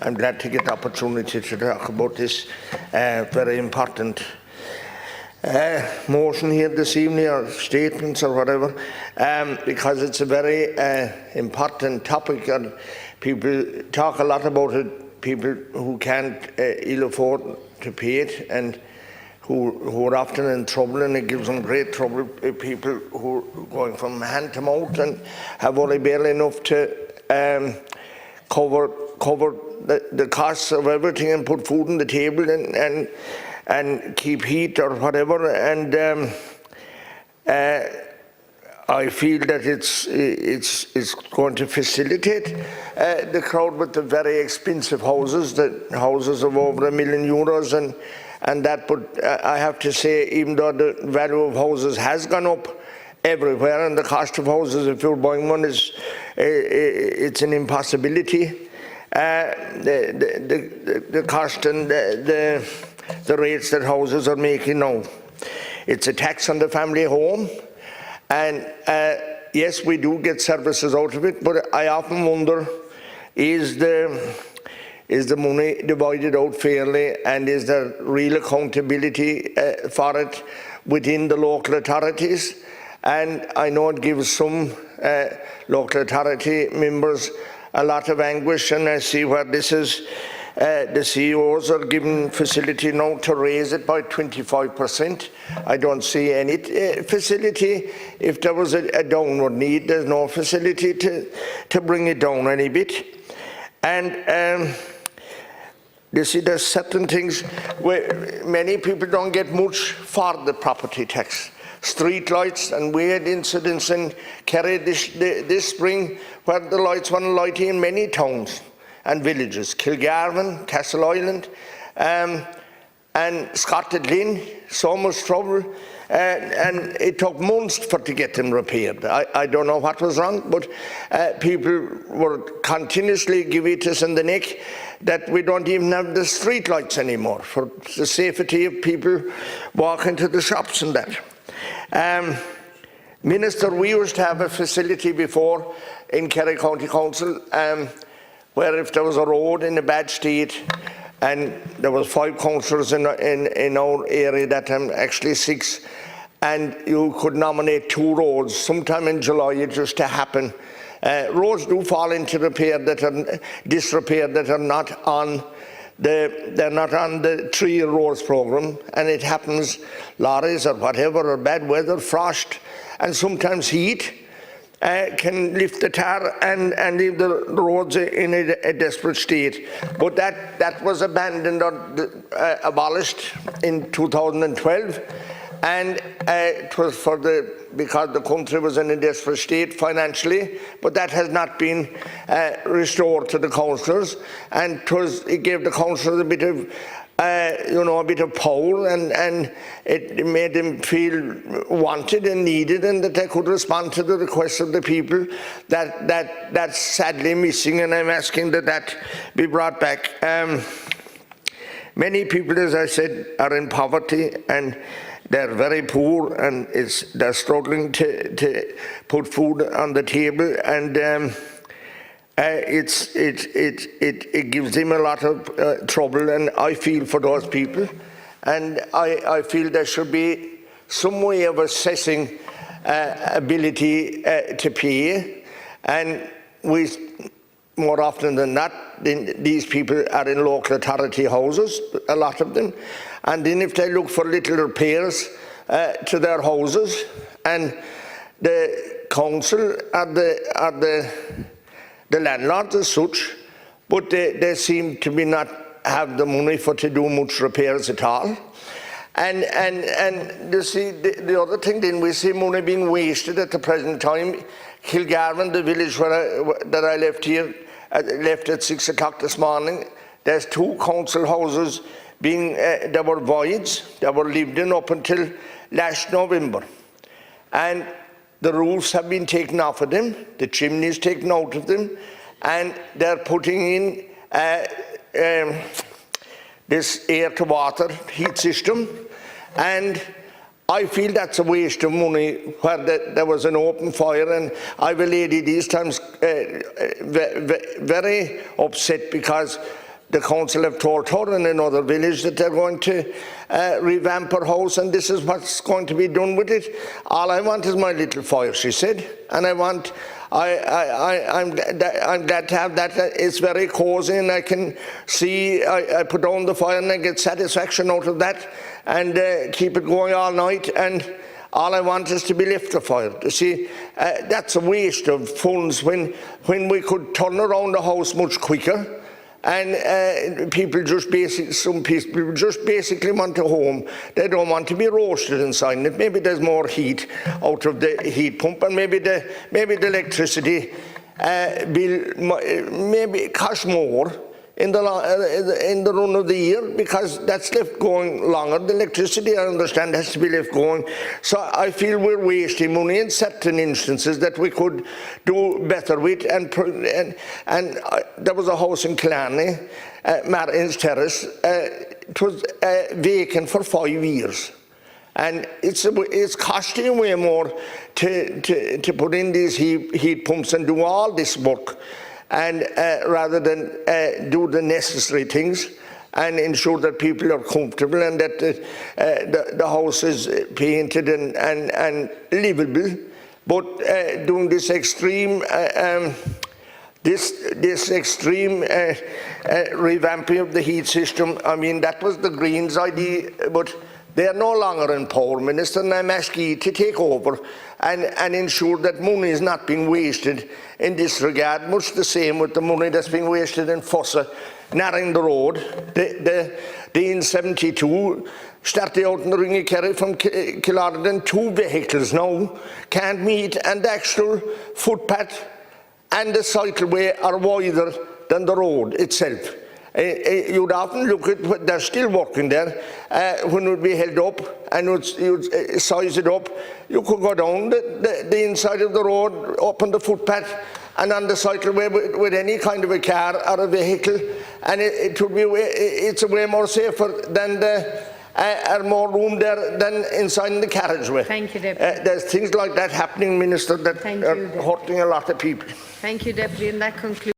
I'm glad to get the opportunity to talk about this very important motion here this evening, or statements or whatever, because it's a very important topic, and people talk a lot about it, people who can't ill afford to pay it, and who are often in trouble, and it gives them great trouble. People who are going from hand to mouth and have only barely enough to cover the costs of everything and put food on the table and keep heat or whatever. And I feel that it's going to facilitate the crowd with the very expensive houses, the houses of over €1 million, and that. But I have to say, even though the value of houses has gone up everywhere, and the cost of houses, if you're buying one, it's an impossibility. The cost and the rates that houses are making now. It's a tax on the family home, and yes, we do get services out of it, but I often wonder, is the money divided out fairly, and is there real accountability for it within the local authorities? And I know it gives some local authority members a lot of anguish, and I see where this is. The CEOs are given facility now to raise it by 25%. I don't see any facility. If there was a downward need, there's no facility to bring it down any bit. And you see, there's certain things where many people don't get much for the property tax. Street lights, and we had incidents in Kerry this spring where the lights weren't lighting in many towns and villages, Kilgarvan, Castle Island, and Scotland Lynn, so much trouble, and it took months to get them repaired. I don't know what was wrong, but people were continuously giving us in the neck that we don't even have the street lights anymore for the safety of people walking to the shops and that. Minister, we used to have a facility before in Kerry County Council where if there was a road in a bad state, and there was 5 councillors in our area that time, actually 6, and you could nominate 2 roads. Sometime in July it used to happen. Roads do fall into disrepair that are not on they're not on the 3-year roads programme, and it happens, lorries or whatever, or bad weather, frost, and sometimes heat can lift the tar and leave the roads in a desperate state. But that was abandoned or abolished in 2012, and it was because the country was in a desperate state financially, but that has not been restored to the councillors, and it gave the councillors a bit of a bit of power, and it made them feel wanted and needed, and that they could respond to the requests of the people. That's sadly missing, and I'm asking that be brought back. Many people, as I said, are in poverty, and they're very poor, and they're struggling to put food on the table, and it gives them a lot of trouble, and I feel for those people, and I feel there should be some way of assessing ability to pay, and more often than not, these people are in local authority houses, a lot of them, and then if they look for little repairs to their houses, and the council are the landlords as such, but they seem to be not have the money to do much repairs at all. And you see, the other thing, then we see money being wasted at the present time. Kilgarvan, the village that I left here, left at 6 o'clock this morning, there's 2 council houses that were voids, that were lived in up until last November. And the roofs have been taken off of them, the chimneys taken out of them, and they're putting in this air-to-water heat system. And I feel that's a waste of money, where there was an open fire, and I have a lady these times very upset because the council have told her in another village that they're going to revamp her house, and this is what's going to be done with it. All I want is my little fire, she said, and I'm glad to have that. It's very cosy, and I can see, I put on the fire and I get satisfaction out of that, and keep it going all night, and all I want is to be left the fire. You see, that's a waste of funds when we could turn around the house much quicker. And some people just basically want a home. They don't want to be roasted inside it. Maybe there's more heat out of the heat pump, and maybe the electricity bill maybe cost more in the run of the year, because that's left going longer. The electricity, I understand, has to be left going. So I feel we're wasting money in certain instances that we could do better with. And there was a house in Killarney, Martin's Terrace. It was vacant for 5 years. And it's costing way more to put in these heat pumps and do all this work, and rather than do the necessary things and ensure that people are comfortable and that the house is painted and livable. But doing this extreme revamping of the heat system, I mean, that was the Greens' idea, but they are no longer in power, Minister, and I'm asking you to take over and ensure that money is not being wasted in this regard. Much the same with the money that's being wasted in Fossa, narrowing the road. The N72 started out in the Ring of Kerry from Killarden, 2 vehicles now can't meet, and the actual footpath and the cycleway are wider than the road itself. You'd often look at, they're still working there, when it would be held up and you'd size it up. You could go down the inside of the road, up on the footpath and on the cycleway with any kind of a car or a vehicle, and it's a way more safer than more room there than inside in the carriageway. Thank you, Deputy. There's things like that happening, Minister, that are hurting a lot of people. Thank you, Deputy, and that concludes